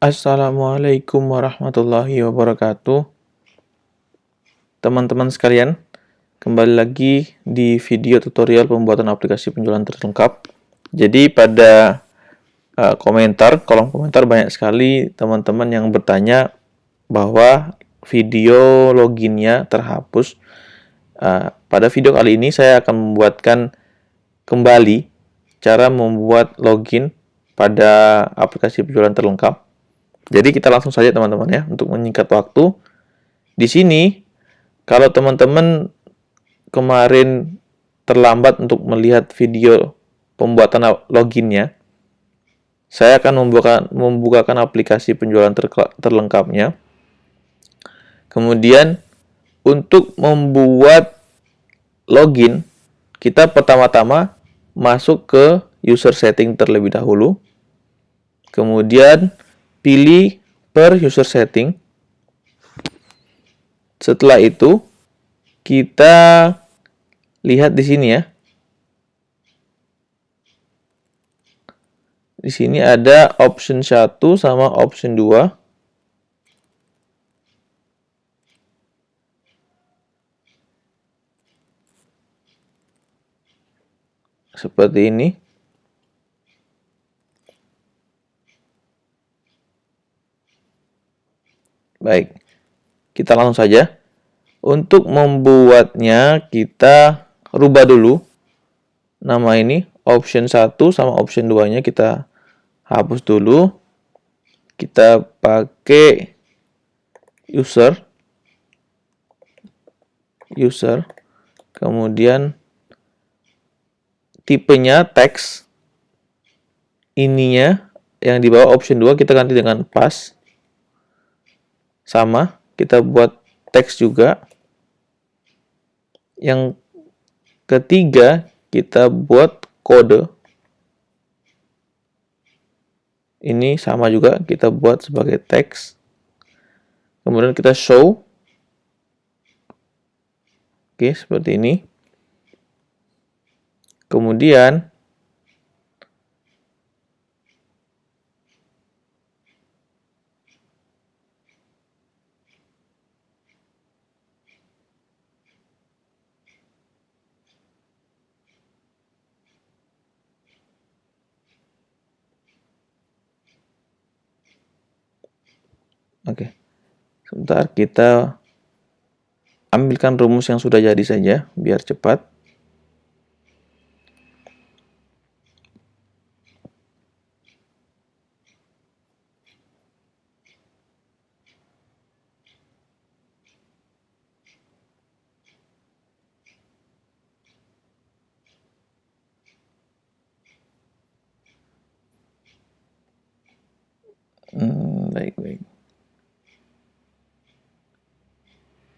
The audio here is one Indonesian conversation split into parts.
Assalamualaikum warahmatullahi wabarakatuh. Teman-teman sekalian, kembali lagi di video tutorial pembuatan aplikasi penjualan terlengkap. Jadi pada kolom komentar banyak sekali teman-teman yang bertanya bahwa video loginnya terhapus. Pada video kali ini saya akan membuatkan kembali cara membuat login pada aplikasi penjualan terlengkap. Jadi kita langsung saja teman-teman ya, untuk menyingkat waktu. Di sini, kalau teman-teman kemarin terlambat untuk melihat video pembuatan loginnya, saya akan membukakan aplikasi penjualan terlengkapnya. Kemudian, untuk membuat login, kita pertama-tama masuk ke user setting terlebih dahulu. Kemudian, pilih per user setting. Setelah itu, kita lihat di sini ya. Di sini ada option 1 sama option 2. Seperti ini. Baik, kita langsung saja. Untuk membuatnya, kita rubah dulu nama ini. Option 1 sama option 2-nya kita hapus dulu. Kita pakai user. Kemudian tipenya teks. Ininya yang di bawah option 2 kita ganti dengan pas. Sama, kita buat teks juga. Yang ketiga, kita buat kode. Ini sama juga, kita buat sebagai teks. Kemudian kita show. Oke, seperti ini. Kemudian, oke, sebentar kita ambilkan rumus yang sudah jadi saja, biar cepat. Baik.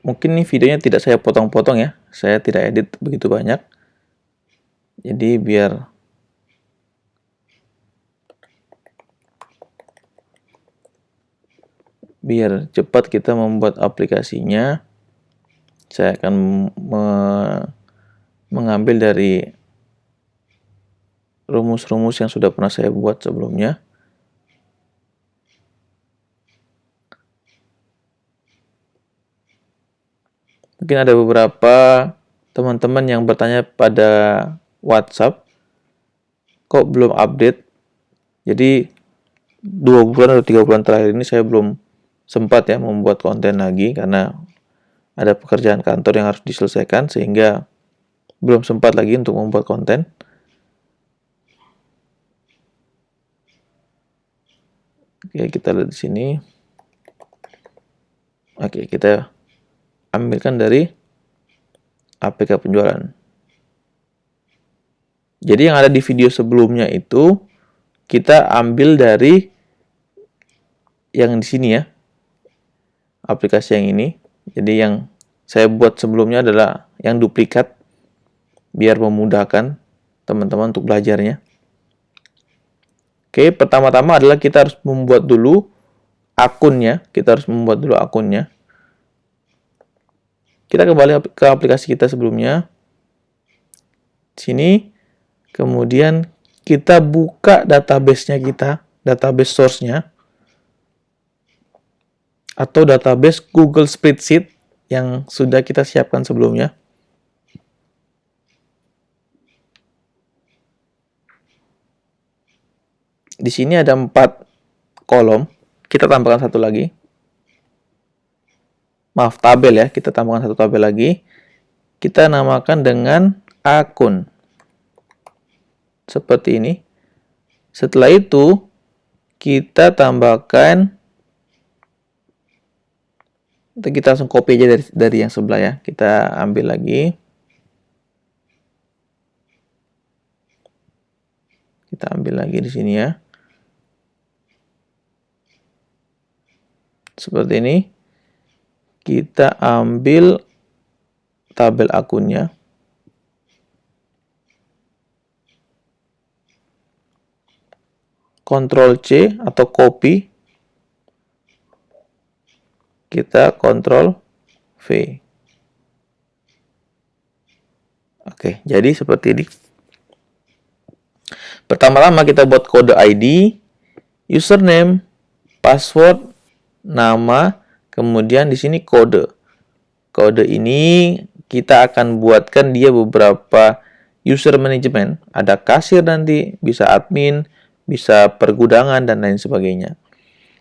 Mungkin nih videonya tidak saya potong-potong ya. Saya tidak edit begitu banyak. Jadi biar cepat kita membuat aplikasinya, saya akan mengambil dari rumus-rumus yang sudah pernah saya buat sebelumnya. Mungkin ada beberapa teman-teman yang bertanya pada WhatsApp, kok belum update? Jadi 2 bulan atau 3 bulan terakhir ini saya belum sempat ya membuat konten lagi karena ada pekerjaan kantor yang harus diselesaikan, sehingga belum sempat lagi untuk membuat konten. Oke, kita lihat di sini. Oke, kita ambilkan dari APK penjualan. Jadi yang ada di video sebelumnya itu kita ambil dari yang di sini ya, aplikasi yang ini. Jadi yang saya buat sebelumnya adalah yang duplikat, biar memudahkan teman-teman untuk belajarnya. Oke, pertama-tama adalah kita harus membuat dulu akunnya. Kita kembali ke aplikasi kita sebelumnya. Sini, kemudian kita buka database-nya kita, database source-nya. atau database Google Spreadsheet yang sudah kita siapkan sebelumnya. Di sini ada 4 kolom, kita tambahkan satu lagi. Maaf, tabel ya, kita tambahkan satu tabel lagi. Kita namakan dengan akun. Seperti ini. Setelah itu, kita tambahkan, kita langsung copy aja dari yang sebelah ya. Kita ambil lagi. Kita ambil lagi di sini ya. Seperti ini. Kita ambil tabel akunnya. Ctrl C atau copy. Kita Ctrl V. Oke, jadi seperti ini. Pertama-tama kita buat kode ID, username, password, nama, kemudian di sini kode. Kode ini kita akan buatkan dia beberapa user management. Ada kasir nanti, bisa admin, bisa pergudangan, dan lain sebagainya.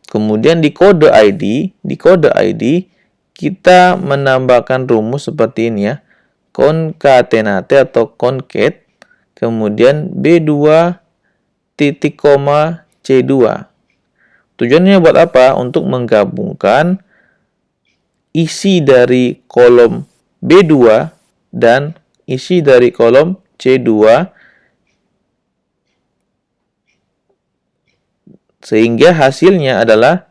Kemudian di kode ID kita menambahkan rumus seperti ini ya. Concatenate atau concat, kemudian B2 titik koma C2. Tujuannya buat apa? Untuk menggabungkan isi dari kolom B2 dan isi dari kolom C2 sehingga hasilnya adalah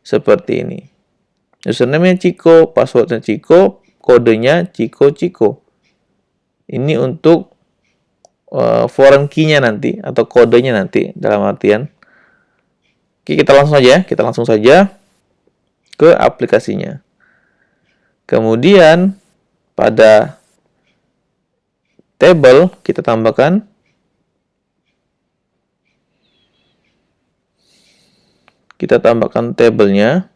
seperti ini. Username-nya Ciko, password-nya Ciko, kodenya Ciko. Ini untuk foreign key-nya nanti atau kodenya nanti dalam artian. Oke, kita langsung saja ke aplikasinya. Kemudian pada table kita tambahkan tabelnya.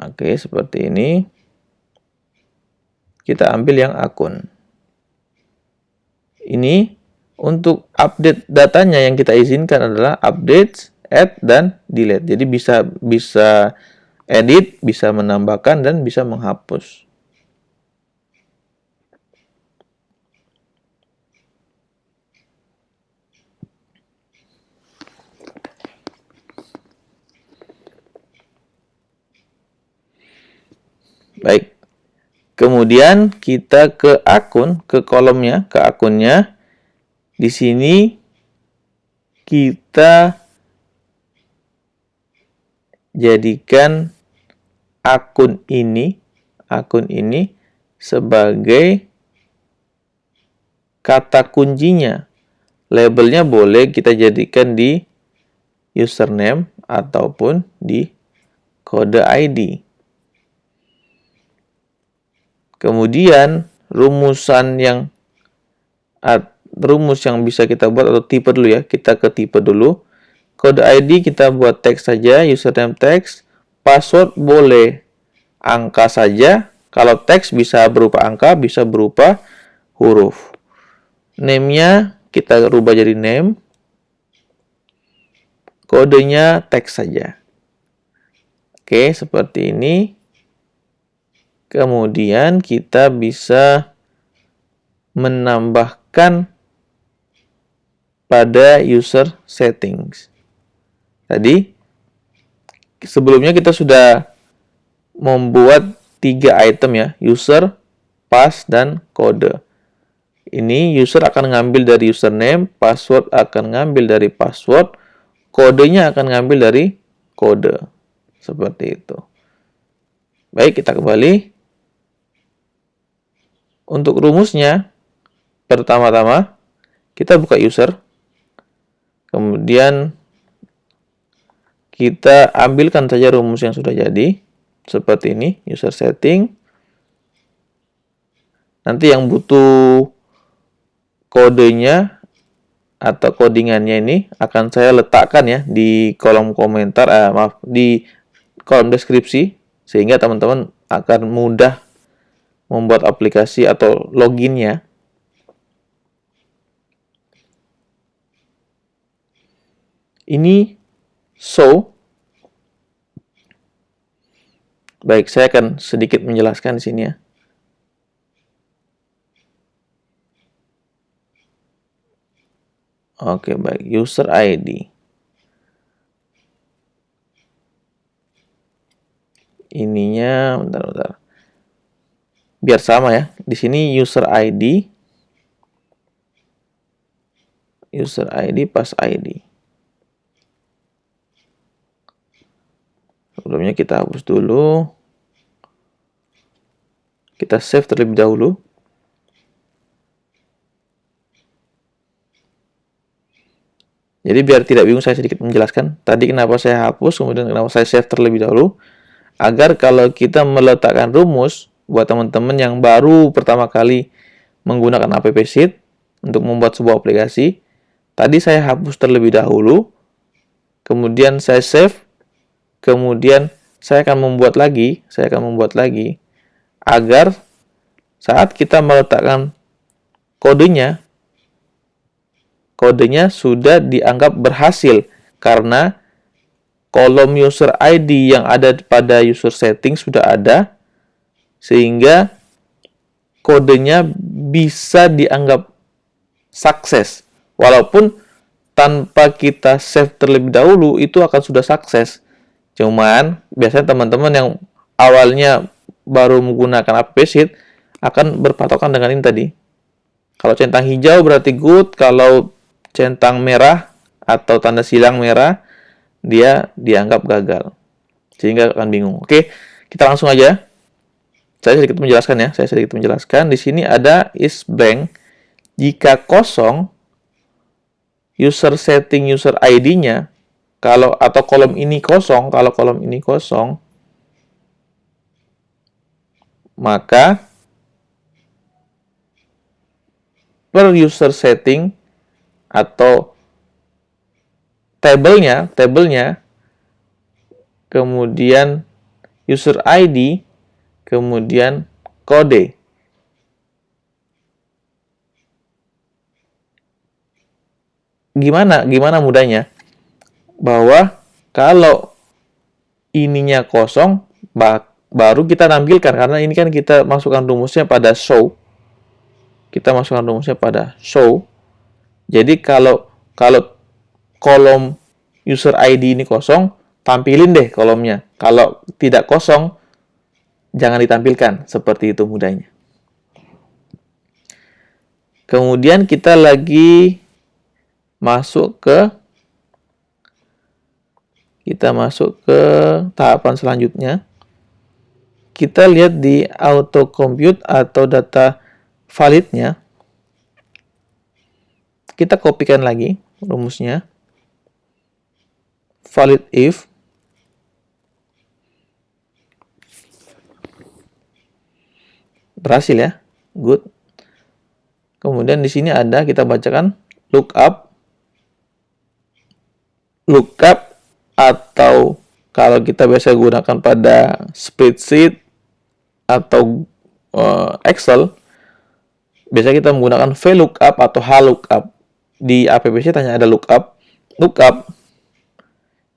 Oke, seperti ini. Kita ambil yang akun. Ini untuk update datanya yang kita izinkan adalah update, add, dan delete. Jadi bisa edit, bisa menambahkan, dan bisa menghapus. Baik. Kemudian kita ke akun, ke kolomnya, ke akunnya. Di sini kita jadikan akun ini sebagai kata kuncinya. Labelnya boleh kita jadikan di username ataupun di kode ID. Kemudian rumus yang bisa kita buat atau tipe dulu ya. Kita ke tipe dulu. Kode ID kita buat teks saja, username teks, password boleh angka saja. Kalau teks bisa berupa angka, bisa berupa huruf. Name-nya kita rubah jadi name. Kodenya teks saja. Oke, seperti ini. Kemudian kita bisa menambahkan pada user settings. Tadi sebelumnya kita sudah membuat 3 item ya, user, pass, dan kode. Ini user akan ngambil dari username, password akan ngambil dari password, kodenya akan ngambil dari kode. Seperti itu. Baik, kita kembali. Untuk rumusnya, pertama-tama kita buka user. Kemudian kita ambilkan saja rumus yang sudah jadi. Seperti ini, user setting. Nanti yang butuh kodenya atau codingannya ini akan saya letakkan ya di kolom komentar, di kolom deskripsi, sehingga teman-teman akan mudah membuat aplikasi atau loginnya. Ini show. Baik, saya akan sedikit menjelaskan di sini ya. Oke, baik. User ID. Ininya, bentar. Biar sama ya. Di sini user ID. User ID pas ID. Sebelumnya kita hapus dulu. Kita save terlebih dahulu. Jadi biar tidak bingung, saya sedikit menjelaskan. Tadi kenapa saya hapus, kemudian kenapa saya save terlebih dahulu. Agar kalau kita meletakkan rumus, buat teman-teman yang baru pertama kali menggunakan app sheet untuk membuat sebuah aplikasi, tadi saya hapus terlebih dahulu, kemudian saya save, kemudian saya akan membuat lagi, agar saat kita meletakkan kodenya sudah dianggap berhasil karena kolom user ID yang ada pada user setting sudah ada, sehingga kodenya bisa dianggap sukses. Walaupun tanpa kita save terlebih dahulu, itu akan sudah sukses. Cuman, biasanya teman-teman yang awalnya baru menggunakan app sheet akan berpatokan dengan ini tadi. Kalau centang hijau berarti good, kalau centang merah atau tanda silang merah, dia dianggap gagal. Sehingga akan bingung. Oke, kita langsung aja. Saya sedikit menjelaskan. Di sini ada is blank. Jika kosong, user setting user ID-nya, atau kolom ini kosong, maka per user setting atau tabelnya, kemudian user ID, kemudian kode. Gimana mudahnya? Bahwa kalau ininya kosong, baru kita tampilkan, karena ini kan kita masukkan rumusnya pada show. Jadi kalau kolom user ID ini kosong, tampilin deh kolomnya. Kalau tidak kosong, jangan ditampilkan. Seperti itu mudahnya. Kemudian kita lagi masuk ke tahapan selanjutnya. Kita lihat di auto compute atau data validnya. Kita kopikan lagi rumusnya. Valid if berhasil ya, good. Kemudian di sini ada, kita bacakan lookup atau kalau kita biasa gunakan pada spreadsheet atau Excel, biasanya kita menggunakan VLOOKUP atau HLOOKUP. Di app sheet hanya ada lookup.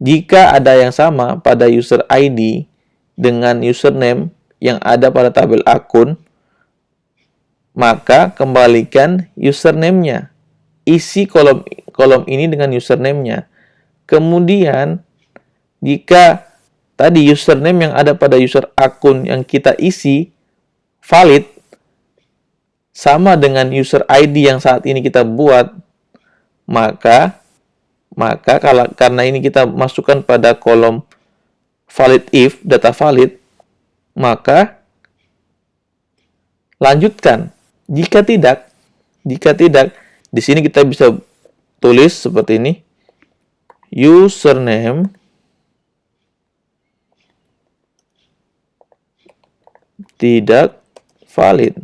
Jika ada yang sama pada user ID dengan username yang ada pada tabel akun, maka kembalikan username-nya. Isi kolom ini dengan username-nya. Kemudian, jika tadi username yang ada pada user akun yang kita isi valid, sama dengan user ID yang saat ini kita buat, maka karena ini kita masukkan pada kolom valid if, data valid, maka lanjutkan. Jika tidak, di sini kita bisa tulis seperti ini. Username tidak valid.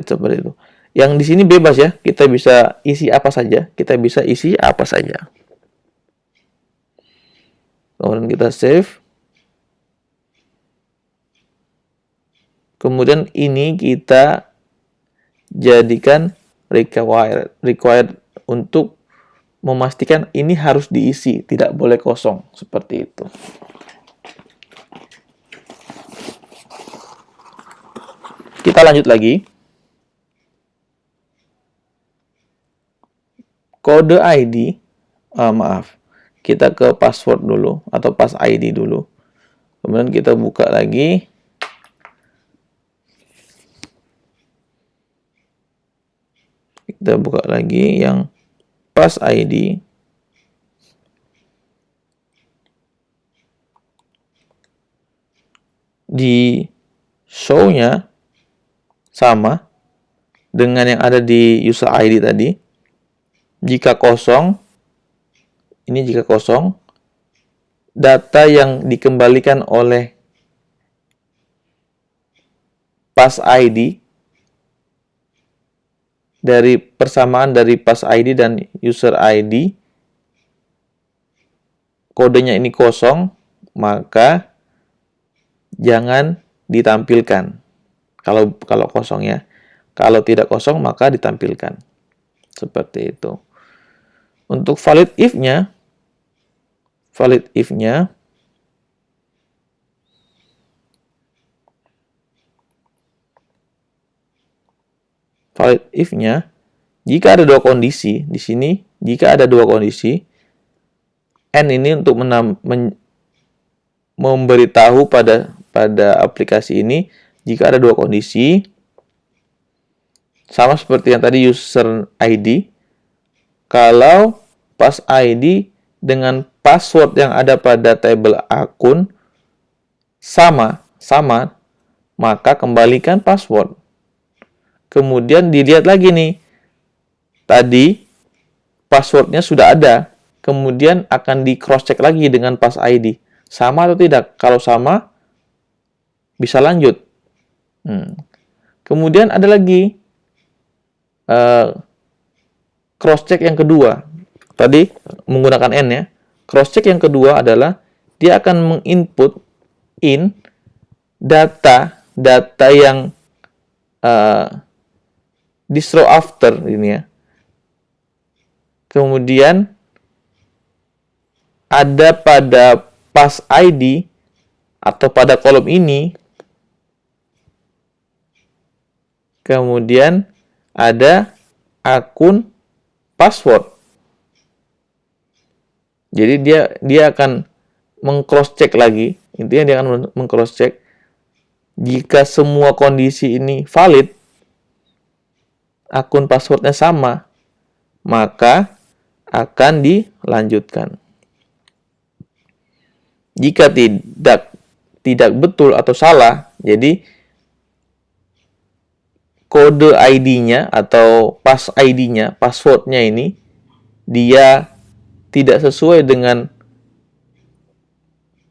Seperti itu. Yang di sini bebas ya, kita bisa isi apa saja, kita bisa isi apa saja. Kemudian kita save. Kemudian ini kita jadikan required untuk memastikan ini harus diisi, tidak boleh kosong, seperti itu. Kita lanjut lagi. Kode ID, maaf, kita ke password dulu, atau pass ID dulu. Kemudian kita buka lagi. Kita buka lagi yang pass ID. Di show-nya sama dengan yang ada di user ID tadi. Jika kosong, ini jika kosong, data yang dikembalikan oleh pass ID dari persamaan dari pass ID dan user ID, kodenya ini kosong, maka jangan ditampilkan. Kalau kosong ya. Kalau tidak kosong, maka ditampilkan. Seperti itu. Untuk valid if-nya, jika ada dua kondisi di sini, jika ada dua kondisi, N ini untuk memberitahu pada aplikasi ini jika ada dua kondisi, sama seperti yang tadi user ID. Kalau pass ID dengan password yang ada pada tabel akun sama, maka kembalikan password. Kemudian dilihat lagi nih, tadi passwordnya sudah ada, kemudian akan di cross check lagi dengan pass ID, sama atau tidak. Kalau sama, bisa lanjut. Kemudian ada lagi cross check yang kedua. Tadi menggunakan N ya. Cross check yang kedua adalah dia akan menginput data yang distro after ini ya. Kemudian ada pada pass ID atau pada kolom ini. Kemudian ada akun password. Jadi dia akan meng-cross check lagi. Intinya dia akan meng-cross check jika semua kondisi ini valid, akun passwordnya sama, maka akan dilanjutkan. Jika tidak betul atau salah, jadi kode ID-nya atau pass ID-nya, password-nya ini, dia tidak sesuai dengan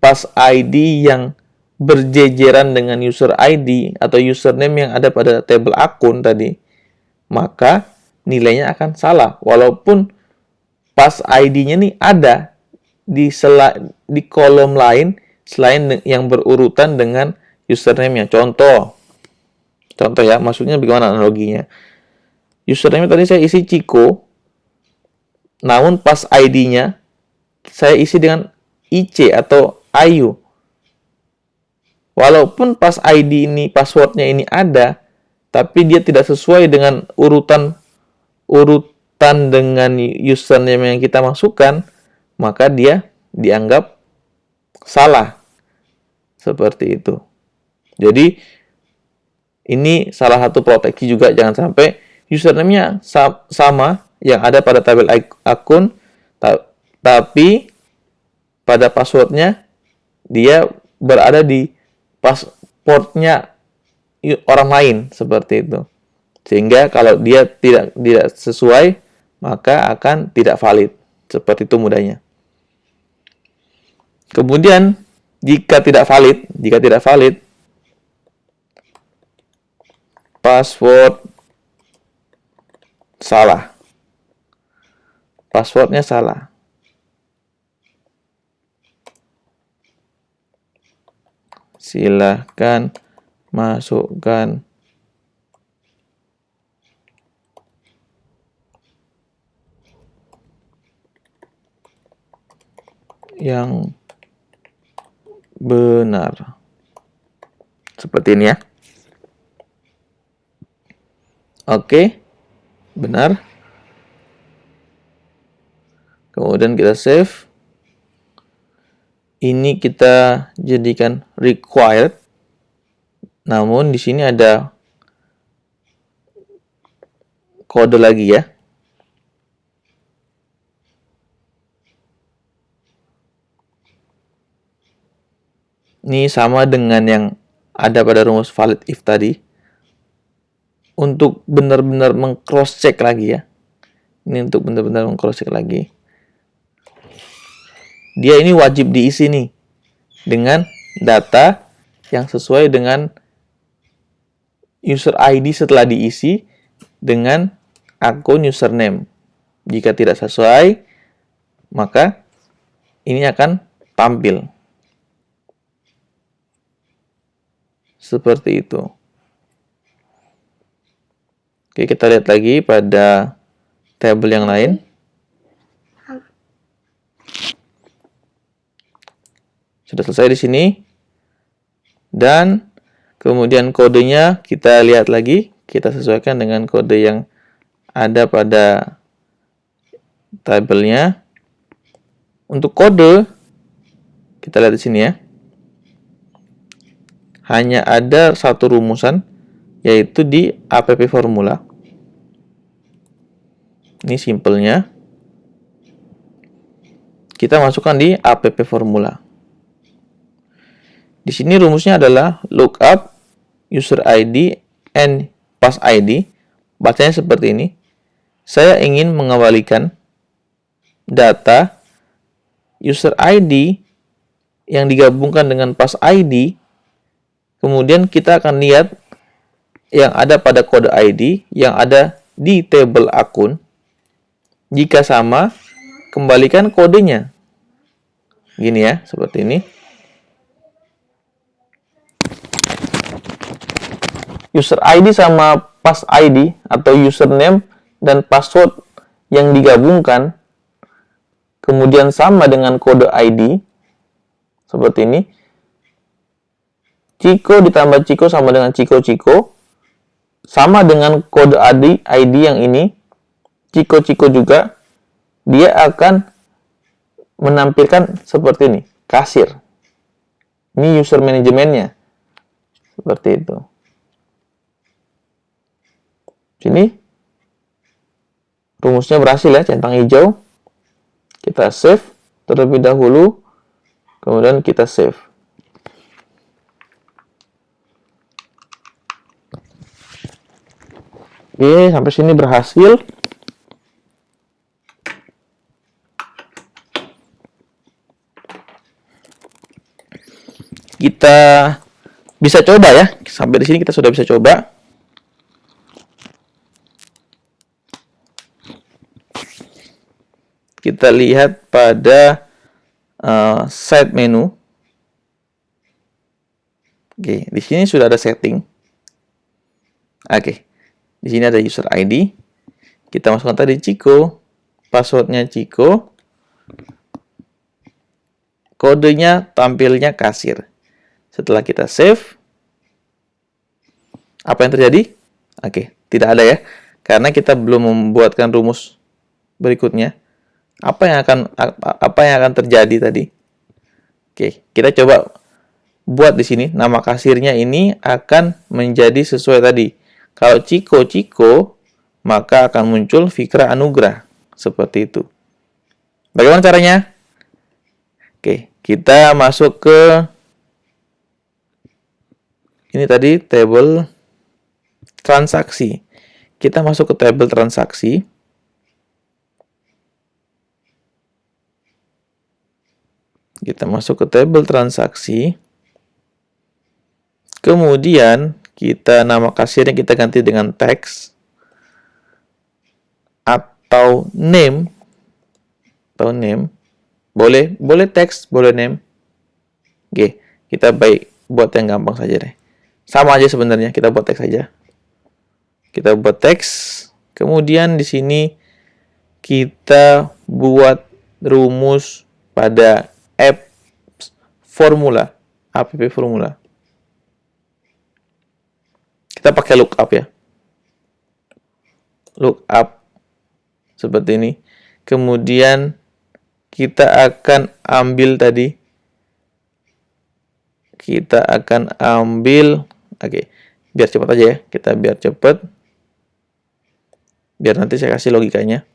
pass ID yang berjejeran dengan user ID atau username yang ada pada tabel akun tadi, maka nilainya akan salah. Walaupun pass ID-nya nih ada di kolom lain selain yang berurutan dengan username-nya. Contoh ya, maksudnya bagaimana analoginya? Username tadi saya isi Ciko, namun pas ID-nya saya isi dengan IC atau Ayu. Walaupun pas ID ini, passwordnya ini ada, tapi dia tidak sesuai dengan urutan dengan username yang kita masukkan, maka dia dianggap salah. Seperti itu. Jadi ini salah satu proteksi juga, jangan sampai username-nya sama yang ada pada tabel akun, tapi pada password-nya dia berada di password-nya orang lain, seperti itu. Sehingga kalau dia tidak sesuai, maka akan tidak valid. Seperti itu mudahnya. Kemudian jika tidak valid, password salah. Passwordnya salah. Silahkan masukkan yang benar. Seperti ini ya. Oke, benar. Kemudian kita save. Ini kita jadikan required. Namun di sini ada kode lagi ya. Ini sama dengan yang ada pada rumus valid if tadi. Untuk benar-benar meng-cross check lagi ya. Ini untuk benar-benar meng-cross check lagi. Dia ini wajib diisi nih dengan data yang sesuai dengan user ID setelah diisi dengan akun username. Jika tidak sesuai, maka ini akan tampil. Seperti itu. Oke, kita lihat lagi pada tabel yang lain. Sudah selesai di sini. Dan kemudian kodenya kita lihat lagi. Kita sesuaikan dengan kode yang ada pada tabelnya. Untuk kode, kita lihat di sini ya. Hanya ada satu rumusan, yaitu di app formula. Ini simpelnya. Kita masukkan di app formula. Di sini rumusnya adalah lookup user ID and pass ID. Bacanya seperti ini. Saya ingin mengembalikan data user ID yang digabungkan dengan pass ID. Kemudian kita akan lihat yang ada pada kode ID yang ada di tabel akun. Jika sama, kembalikan kodenya. Gini ya, seperti ini. User ID sama pass ID atau username dan password yang digabungkan kemudian sama dengan kode ID seperti ini. Ciko ditambah Ciko sama dengan Ciko sama dengan kode ID yang ini. Ciko juga dia akan menampilkan seperti ini, kasir. Ini user manajemennya. Seperti itu. Sini rumusnya berhasil ya, centang hijau. Kita save terlebih dahulu, kemudian kita save. Oke, sampai sini berhasil. Kita bisa coba ya. Sampai di sini kita sudah bisa coba. Kita lihat pada side menu. Oke, di sini sudah ada setting. Oke, di sini ada user ID. Kita masukkan tadi Ciko, passwordnya Ciko, kodenya tampilnya kasir. Setelah kita save, apa yang terjadi? Oke, tidak ada ya, karena kita belum membuatkan rumus berikutnya. Apa yang akan terjadi tadi? Oke, kita coba buat di sini. Nama kasirnya ini akan menjadi sesuai tadi. Kalau Ciko, maka akan muncul Fikra Anugrah. Seperti itu. Bagaimana caranya? Oke, kita masuk ke ini tadi tabel transaksi. Kita masuk ke tabel transaksi. Kita masuk ke tabel transaksi. Kemudian kita nama kasirnya kita ganti dengan teks. atau name, boleh teks, boleh name. Oke, kita buat yang gampang saja deh. Sama aja sebenarnya, kita buat teks saja. Kita buat teks, kemudian di sini kita buat rumus pada app formula. Kita pakai lookup ya. Lookup seperti ini. Kemudian kita akan ambil tadi. Oke, biar cepat aja ya. Biar cepat. Biar nanti saya kasih logikanya.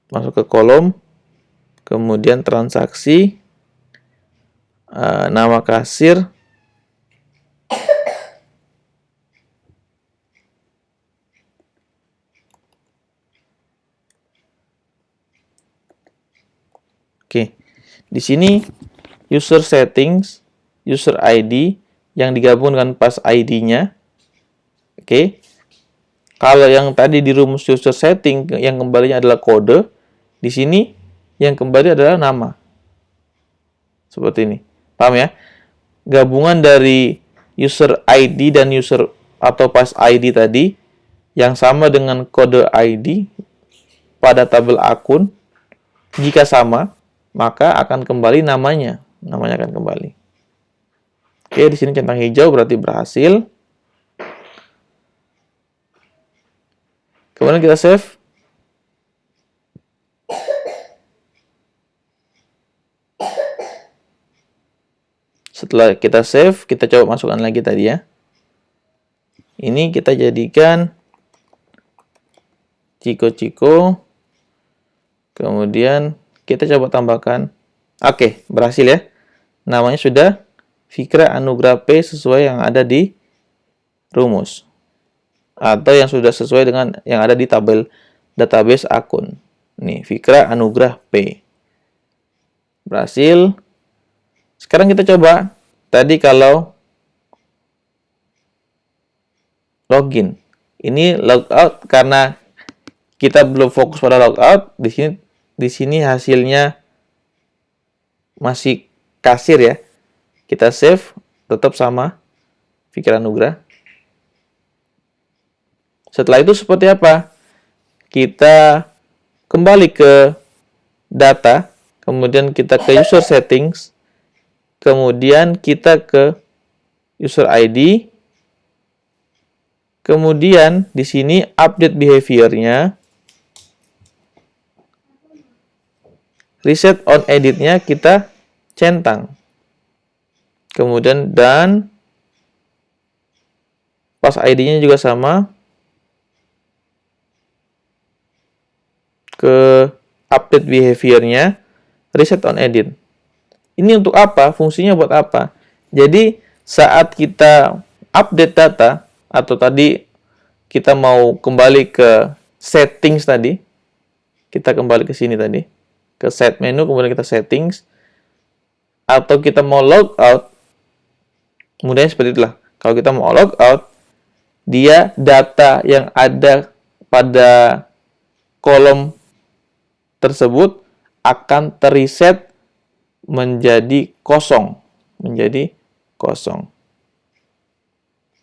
Masuk ke kolom. Kemudian transaksi. Nama kasir. Oke, di sini user settings, user ID yang digabung dengan pas ID-nya. Oke, kalau yang tadi di rumus user setting yang kembalinya adalah kode, di sini yang kembali adalah nama. Seperti ini, paham ya? Gabungan dari user ID dan user atau pas ID tadi yang sama dengan kode ID pada tabel akun. Jika sama, maka akan kembali namanya. Namanya akan kembali. Oke, di sini centang hijau berarti berhasil. Kemudian kita save. Setelah kita save, kita coba masukkan lagi tadi ya. Ini kita jadikan Ciko. Kemudian kita coba tambahkan. Oke, berhasil ya. Namanya sudah Fikra Anugrah P sesuai yang ada di rumus. Atau yang sudah sesuai dengan yang ada di tabel database akun. Nih, Fikra Anugrah P. Berhasil. Sekarang kita coba. Tadi kalau login. Ini logout karena kita belum fokus pada logout. Di sini hasilnya masih kasir ya. Kita save, tetap sama Fikra Anugrah. Setelah itu seperti apa? Kita kembali ke data, kemudian kita ke user settings, kemudian kita ke user ID, kemudian di sini update behavior-nya, reset on edit-nya kita centang. Kemudian dan pas ID-nya juga sama. Ke update behavior-nya, reset on edit. Ini untuk apa? Fungsinya buat apa? Jadi saat kita update data atau tadi kita mau kembali ke settings tadi, kita kembali ke sini tadi, ke set menu, kemudian kita settings, atau kita mau log out, kemudian seperti itulah. Kalau kita mau log out, dia data yang ada pada kolom tersebut akan terreset menjadi kosong.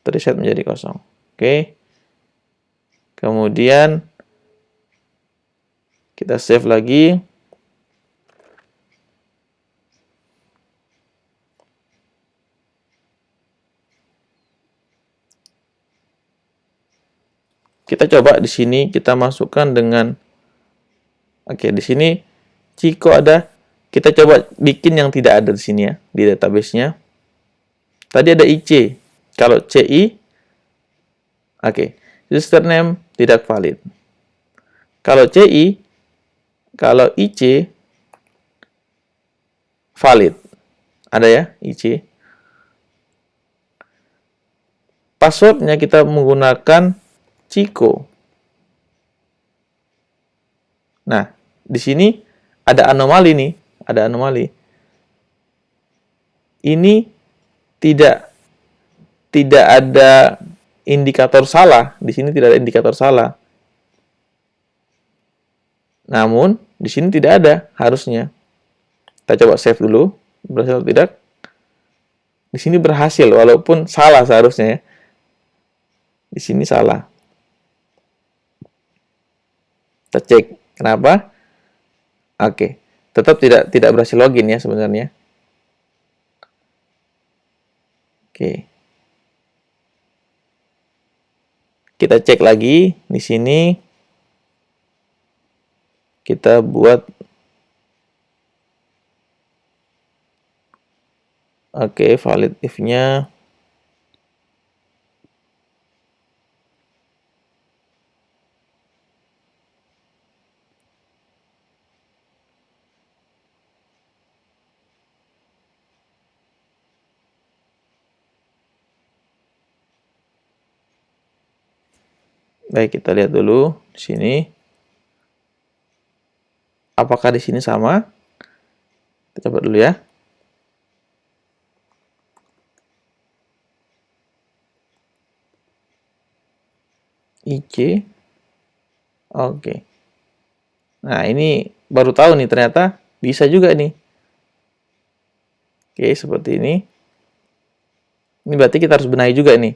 Terreset menjadi kosong. Oke. Kemudian kita save lagi. Kita coba di sini kita masukkan dengan di sini Ciko ada. Kita coba bikin yang tidak ada di sini ya, di database-nya. Tadi ada IC. Kalau CI username tidak valid. Kalau CI, kalau IC valid. Ada ya, IC. Password-nya kita menggunakan Ciko. Nah, di sini ada anomali nih, ada anomali. Ini tidak ada indikator salah. Di sini tidak ada indikator salah. Namun di sini tidak ada harusnya. Kita coba save dulu, berhasil atau tidak? Di sini berhasil walaupun salah seharusnya ya. Di sini salah. Kita cek kenapa? Oke, tetap tidak berhasil login ya sebenarnya. Oke. Kita cek lagi di sini. Kita buat valid if-nya. Baik, kita lihat dulu di sini. Apakah di sini sama? Kita coba dulu ya. IC. Oke. Nah, ini baru tahu nih ternyata bisa juga nih. Oke, seperti ini. Ini berarti kita harus benahi juga nih.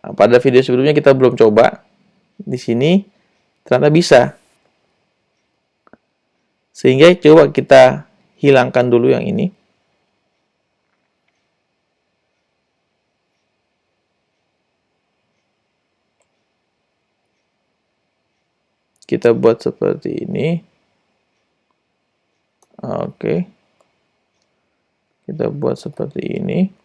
Nah, pada video sebelumnya kita belum coba. Di sini ternyata bisa. Sehingga coba kita hilangkan dulu yang ini. Kita buat seperti ini. Oke. Kita buat seperti ini.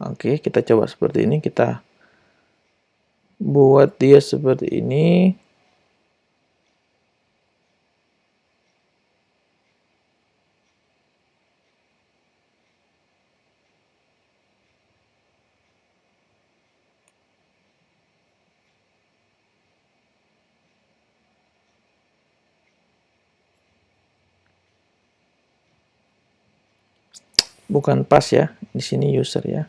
Oke, kita coba seperti ini. Kita buat dia seperti ini. Bukan pas ya, di sini user ya.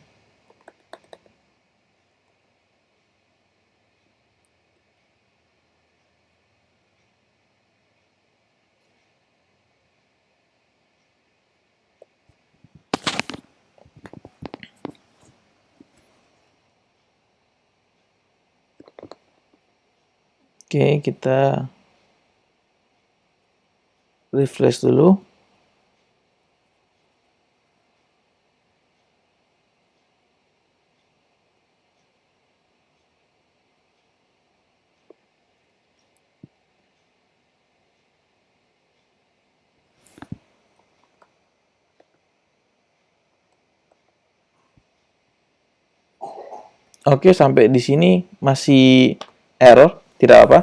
Oke, kita refresh dulu. Oke, sampai di sini masih error, tidak apa.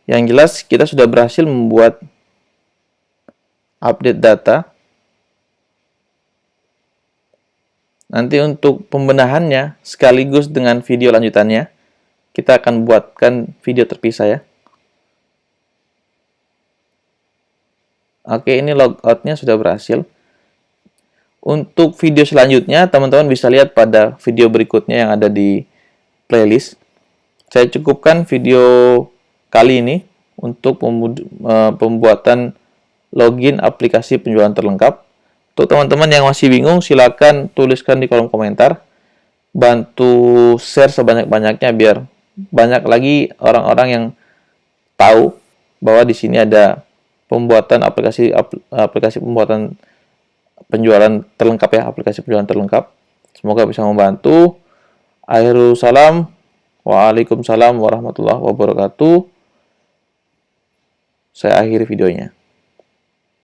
Yang jelas kita sudah berhasil membuat update data. Nanti untuk pembenahannya sekaligus dengan video lanjutannya, kita akan buatkan video terpisah ya. Oke, ini logoutnya sudah berhasil. Untuk video selanjutnya, teman-teman bisa lihat pada video berikutnya yang ada di playlist. Saya cukupkan video kali ini untuk pembuatan login aplikasi penjualan terlengkap. Untuk teman-teman yang masih bingung, silakan tuliskan di kolom komentar. bantu share sebanyak-banyaknya biar banyak lagi orang-orang yang tahu bahwa di sini ada pembuatan aplikasi pembuatan penjualan terlengkap ya, aplikasi penjualan terlengkap. Semoga bisa membantu. Akhirul salam. Waalaikumsalam warahmatullahi wabarakatuh. Saya akhiri videonya.